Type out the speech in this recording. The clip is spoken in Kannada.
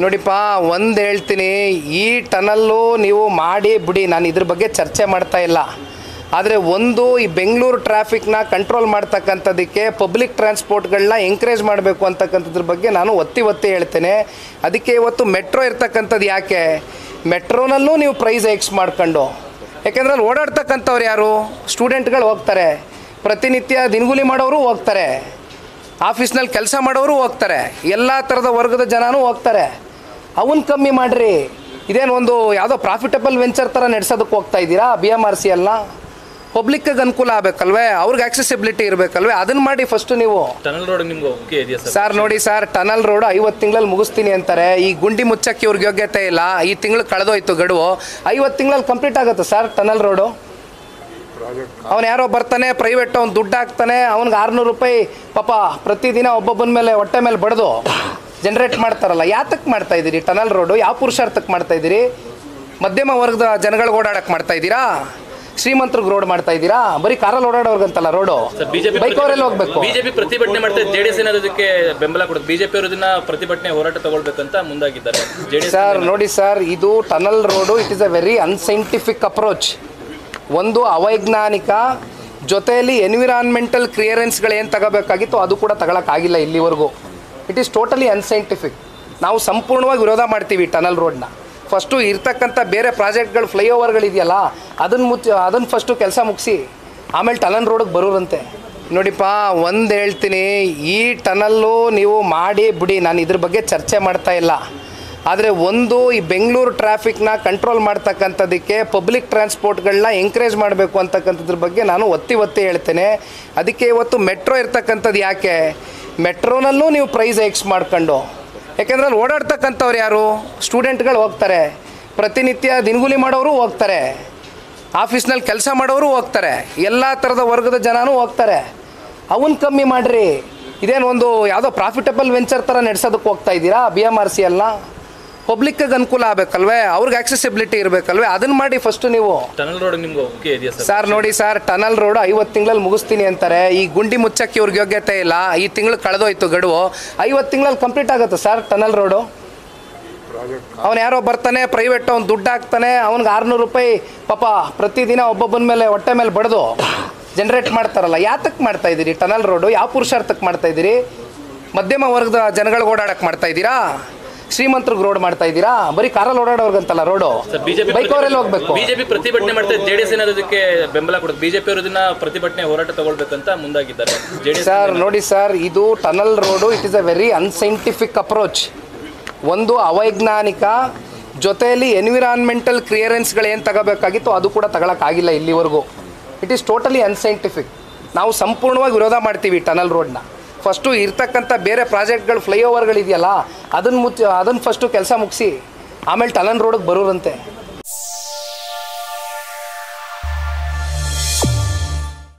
ನೋಡಿಪ್ಪ, ಒಂದು ಹೇಳ್ತೀನಿ, ಈ ಟನಲ್ಲು ನೀವು ಮಾಡಿ ಬಿಡಿ, ನಾನು ಇದ್ರ ಬಗ್ಗೆ ಚರ್ಚೆ ಮಾಡ್ತಾ ಇಲ್ಲ. ಆದರೆ ಒಂದು ಈ ಬೆಂಗಳೂರು ಟ್ರಾಫಿಕ್ನ ಕಂಟ್ರೋಲ್ ಮಾಡ್ತಕ್ಕಂಥದ್ದಕ್ಕೆ ಪಬ್ಲಿಕ್ ಟ್ರಾನ್ಸ್ಪೋರ್ಟ್ಗಳನ್ನ ಎಂಕರೇಜ್ ಮಾಡಬೇಕು ಅಂತಕ್ಕಂಥದ್ರ ಬಗ್ಗೆ ನಾನು ಒತ್ತಿ ಹೇಳ್ತೇನೆ. ಅದಕ್ಕೆ ಇವತ್ತು ಮೆಟ್ರೋ ಇರ್ತಕ್ಕಂಥದ್ದು ಯಾಕೆ, ಮೆಟ್ರೋನಲ್ಲೂ ನೀವು ಪ್ರೈಸ್ ಎಕ್ಸ್ ಮಾಡ್ಕೊಂಡು, ಯಾಕೆಂದ್ರೆ ಅಲ್ಲಿ ಓಡಾಡ್ತಕ್ಕಂಥವ್ರು ಯಾರು, ಸ್ಟೂಡೆಂಟ್ಗಳು ಹೋಗ್ತಾರೆ, ಪ್ರತಿನಿತ್ಯ ದಿನಗೂಲಿ ಮಾಡೋರು ಹೋಗ್ತಾರೆ, ಆಫೀಸ್ನಲ್ಲಿ ಕೆಲಸ ಮಾಡೋರು ಹೋಗ್ತಾರೆ, ಎಲ್ಲ ಥರದ ವರ್ಗದ ಜನನೂ ಹೋಗ್ತಾರೆ. ಅವನ್ನ ಕಮ್ಮಿ ಮಾಡಿರಿ. ಇದೇನು ಒಂದು ಯಾವುದೋ ಪ್ರಾಫಿಟಬಲ್ ವೆಂಚರ್ ಥರ ನಡೆಸೋದಕ್ಕೆ ಹೋಗ್ತಾ ಇದ್ದೀರಾ? BMRC ಅಲ್ಲ, ಪಬ್ಲಿಕ್ಗೆ ಅನುಕೂಲ ಆಗಬೇಕಲ್ವೇ, ಅವ್ರಿಗೆ ಆಕ್ಸೆಸಿಬಿಲಿಟಿ ಇರಬೇಕಲ್ವೇ, ಅದನ್ನು ಮಾಡಿ ಫಸ್ಟು ನೀವು. ಟನಲ್ ರೋಡ್ ನಿಮ್ಗೆ ಓಕೆ ಇದೆಯಾ ಸರ್? ನೋಡಿ ಸರ್, ಟನಲ್ ರೋಡ್ 50 ತಿಂಗಳಲ್ಲಿ ಮುಗಿಸ್ತೀನಿ ಅಂತಾರೆ. ಈ ಗುಂಡಿ ಮುಚ್ಚಕ್ಕೆ ಇವ್ರಿಗೆ ಯೋಗ್ಯತೆ ಇಲ್ಲ. ಈ ತಿಂಗಳು ಕಳೆದೋಯ್ತು ಗಡುವು, 50 ತಿಂಗಳಲ್ಲಿ ಕಂಪ್ಲೀಟ್ ಆಗುತ್ತೆ ಸರ್ ಟನಲ್ ರೋಡು. ಅವನು ಯಾರೋ ಬರ್ತಾನೆ, ಪ್ರೈವೇಟ್ ಅವ್ನು ದುಡ್ಡು ಹಾಕ್ತಾನೆ, ಅವ್ನಿಗೆ 600 ರೂಪಾಯಿ ಪಾಪ ಪ್ರತಿದಿನ ಒಬ್ಬೊಬ್ಬನ ಮೇಲೆ ಹೊಟ್ಟೆ ಮೇಲೆ ಬಡ್ದು ಜನ್ರೇಟ್ ಮಾಡ್ತಾರಲ್ಲ. ಯಾತಕ್ಕೆ ಮಾಡ್ತಾ ಇದ್ದೀರಿ ಟನಲ್ ರೋಡು? ಯಾವ ಪುರುಷಾರ್ಥಕ್ಕೆ ಮಾಡ್ತಾ ಇದ್ದೀರಿ? ಮಧ್ಯಮ ವರ್ಗದ ಜನಗಳಿಗೆ ಓಡಾಡಕ್ಕೆ ಮಾಡ್ತಾ ಇದ್ದೀರಾ? ಶ್ರೀಮಂತರಿಗೆ ರೋಡ್ ಮಾಡ್ತಾ ಇದ್ದೀರಾ? ಬರೀ ಕಾರಲ್ಲಿ ಓಡಾಡೋರ್ಗಂತಲ್ಲ ರೋಡು, ಬೈಕ್ ಅವರೆಲ್ಲ ಹೋಗ್ಬೇಕು. ಬಿಜೆಪಿ ಪ್ರತಿಭಟನೆ ಮಾಡ್ತಾ JDS ಏನಾದಕ್ಕೆ ಬೆಂಬಲ ಕೊಡುತ್ತೆ. ಬಿಜೆಪಿ ಅವರು ಇದನ್ನ ಪ್ರತಿಭಟನೆ ಹೋರಾಟ ತಗೊಳ್ಬೇಕಂತ ಮುಂದಾಗಿದ್ದಾರೆ. ಸರ್ ನೋಡಿ ಸರ್, ಇದು tunnel road it is a very unscientific approach. ಒಂದು ಅವೈಜ್ಞಾನಿಕ, ಜೊತೆಯಲ್ಲಿ ಎನ್ವಿರಾನ್ಮೆಂಟಲ್ ಕ್ಲಿಯರೆನ್ಸ್ಗಳು ಏನು ತಗೋಬೇಕಾಗಿತ್ತು ಅದು ಕೂಡ ತಗೊಳಕ್ಕಾಗಿಲ್ಲ ಇಲ್ಲಿವರೆಗೂ. It is totally unscientific. ನಾವು ಸಂಪೂರ್ಣವಾಗಿ ವಿರೋಧ ಮಾಡ್ತೀವಿ ಟನಲ್ ರೋಡ್ನ. ಫಸ್ಟು ಇರ್ತಕ್ಕಂಥ ಬೇರೆ ಪ್ರಾಜೆಕ್ಟ್ಗಳು, ಫ್ಲೈಓವರ್ಗಳಿದೆಯಲ್ಲ, ಅದನ್ನು ಫಸ್ಟು ಕೆಲಸ ಮುಗಿಸಿ ಆಮೇಲೆ ಟನಲ್ ರೋಡಿಗೆ ಬರೋರಂತೆ. ನೋಡಿಪ್ಪ, ಒಂದು ಹೇಳ್ತೀನಿ, ಈ ಟನಲ್ಲು ನೀವು ಮಾಡಿ ಬಿಡಿ, ನಾನು ಇದ್ರ ಬಗ್ಗೆ ಚರ್ಚೆ ಮಾಡ್ತಾ ಇಲ್ಲ. ಆದರೆ ಒಂದು ಈ ಬೆಂಗಳೂರು ಟ್ರಾಫಿಕ್ನ ಕಂಟ್ರೋಲ್ ಮಾಡ್ತಕ್ಕಂಥದ್ದಕ್ಕೆ ಪಬ್ಲಿಕ್ ಟ್ರಾನ್ಸ್ಪೋರ್ಟ್ಗಳನ್ನ ಎಂಕರೇಜ್ ಮಾಡಬೇಕು ಅಂತಕ್ಕಂಥದ್ರ ಬಗ್ಗೆ ನಾನು ಒತ್ತಿ ಹೇಳ್ತೇನೆ. ಅದಕ್ಕೆ ಇವತ್ತು ಮೆಟ್ರೋ ಇರ್ತಕ್ಕಂಥದ್ದು ಯಾಕೆ, ಮೆಟ್ರೋನಲ್ಲೂ ನೀವು ಪ್ರೈಸ್ ಎಕ್ಸ್ ಮಾಡ್ಕೊಂಡು, ಯಾಕೆಂದ್ರೆ ಅಲ್ಲಿ ಓಡಾಡ್ತಕ್ಕಂಥವ್ರು ಯಾರು, ಸ್ಟೂಡೆಂಟ್ಗಳು ಹೋಗ್ತಾರೆ, ಪ್ರತಿನಿತ್ಯ ದಿನಗೂಲಿ ಮಾಡೋರು ಹೋಗ್ತಾರೆ, ಆಫೀಸ್ನಲ್ಲಿ ಕೆಲಸ ಮಾಡೋರು ಹೋಗ್ತಾರೆ, ಎಲ್ಲ ಥರದ ವರ್ಗದ ಜನನೂ ಹೋಗ್ತಾರೆ. ಅವನ್ನ ಕಮ್ಮಿ ಮಾಡಿರಿ. ಇದೇನು ಒಂದು ಯಾವುದೋ ಪ್ರಾಫಿಟಬಲ್ ವೆಂಚರ್ ಥರ ನಡೆಸೋದಕ್ಕೆ ಹೋಗ್ತಾ ಇದ್ದೀರಾ? BMRC ಅಲ್ಲ, ಪಬ್ಲಿಕ್ಗೆ ಅನುಕೂಲ ಆಗಬೇಕಲ್ವೇ, ಅವ್ರಿಗೆ ಆಕ್ಸೆಸಿಬಿಲಿಟಿ ಇರಬೇಕಲ್ವೇ, ಅದನ್ನು ಮಾಡಿ ಫಸ್ಟು ನೀವು. ಟನಲ್ ರೋಡ್ ನಿಮ್ಗೆ ಓಕೆ ಇದೆಯಾ ಸರ್? ನೋಡಿ ಸರ್, ಟನಲ್ ರೋಡ್ 50 ತಿಂಗಳಲ್ಲಿ ಮುಗಿಸ್ತೀನಿ ಅಂತಾರೆ. ಈ ಗುಂಡಿ ಮುಚ್ಚಕ್ಕೆ ಇವ್ರಿಗೆ ಯೋಗ್ಯತೆ ಇಲ್ಲ. ಈ ತಿಂಗಳು ಕಳೆದೋಯ್ತು ಗಡುವು, 50 ತಿಂಗಳಲ್ಲಿ ಕಂಪ್ಲೀಟ್ ಆಗುತ್ತೆ ಸರ್ ಟನಲ್ ರೋಡು. ಅವನು ಯಾರೋ ಬರ್ತಾನೆ, ಪ್ರೈವೇಟ್ ಅವ್ನು ದುಡ್ಡು ಹಾಕ್ತಾನೆ, ಅವ್ನಿಗೆ 600 ರೂಪಾಯಿ ಪಾಪ ಪ್ರತಿದಿನ ಒಬ್ಬೊಬ್ಬನ ಮೇಲೆ ಹೊಟ್ಟೆ ಮೇಲೆ ಬಡ್ದು ಜನ್ರೇಟ್ ಮಾಡ್ತಾರಲ್ಲ. ಯಾತಕ್ಕೆ ಮಾಡ್ತಾ ಇದ್ದೀರಿ ಟನಲ್ ರೋಡು? ಯಾವ ಪುರುಷಾರ್ಥಕ್ಕೆ ಮಾಡ್ತಾ ಇದ್ದೀರಿ? ಮಧ್ಯಮ ವರ್ಗದ ಜನಗಳಿಗೆ ಓಡಾಡಕ್ಕೆ ಮಾಡ್ತಾ ಇದ್ದೀರಾ? ಶ್ರೀಮಂತರಿಗೆ ರೋಡ್ ಮಾಡ್ತಾ ಇದ್ದೀರಾ? ಬರೀ ಕಾರಲ್ಲಿ ಓಡಾಡೋರ್ಗಂತಲ್ಲ ರೋಡು, ಬೈಕ್ ಅವರೆಲ್ಲ ಹೋಗ್ಬೇಕು. ಬಿಜೆಪಿ ಪ್ರತಿಭಟನೆ ಮಾಡ್ತಾ JDS ಏನಾದಕ್ಕೆ ಬೆಂಬಲ ಕೊಡುತ್ತೆ. ಬಿಜೆಪಿ ಅವರು ಇದನ್ನ ಪ್ರತಿಭಟನೆ ಹೋರಾಟ ತಗೊಳ್ಬೇಕಂತ ಮುಂದಾಗಿದ್ದಾರೆ. ಸರ್ ನೋಡಿ ಸರ್, ಇದು tunnel road it is a very unscientific approach. ಒಂದು ಅವೈಜ್ಞಾನಿಕ, ಜೊತೆಯಲ್ಲಿ ಎನ್ವಿರಾನ್ಮೆಂಟಲ್ ಕ್ಲಿಯರೆನ್ಸ್ಗಳು ಏನು ತಗೋಬೇಕಾಗಿತ್ತು ಅದು ಕೂಡ ತಗೊಳಕ್ಕಾಗಿಲ್ಲ ಇಲ್ಲಿವರೆಗೂ. It is totally unscientific. ನಾವು ಸಂಪೂರ್ಣವಾಗಿ ವಿರೋಧ ಮಾಡ್ತೀವಿ ಟನಲ್ ರೋಡ್ನ. ಫಸ್ಟು ಇರ್ತಕ್ಕಂಥ ಬೇರೆ ಪ್ರಾಜೆಕ್ಟ್ಗಳು, ಫ್ಲೈಓವರ್ಗಳಿದೆಯಲ್ಲ, ಅದನ್ನು ಫಸ್ಟು ಕೆಲಸ ಮುಗಿಸಿ ಆಮೇಲೆ ಟನಲ್ ರೋಡಿಗೆ ಬರೋರಂತೆ.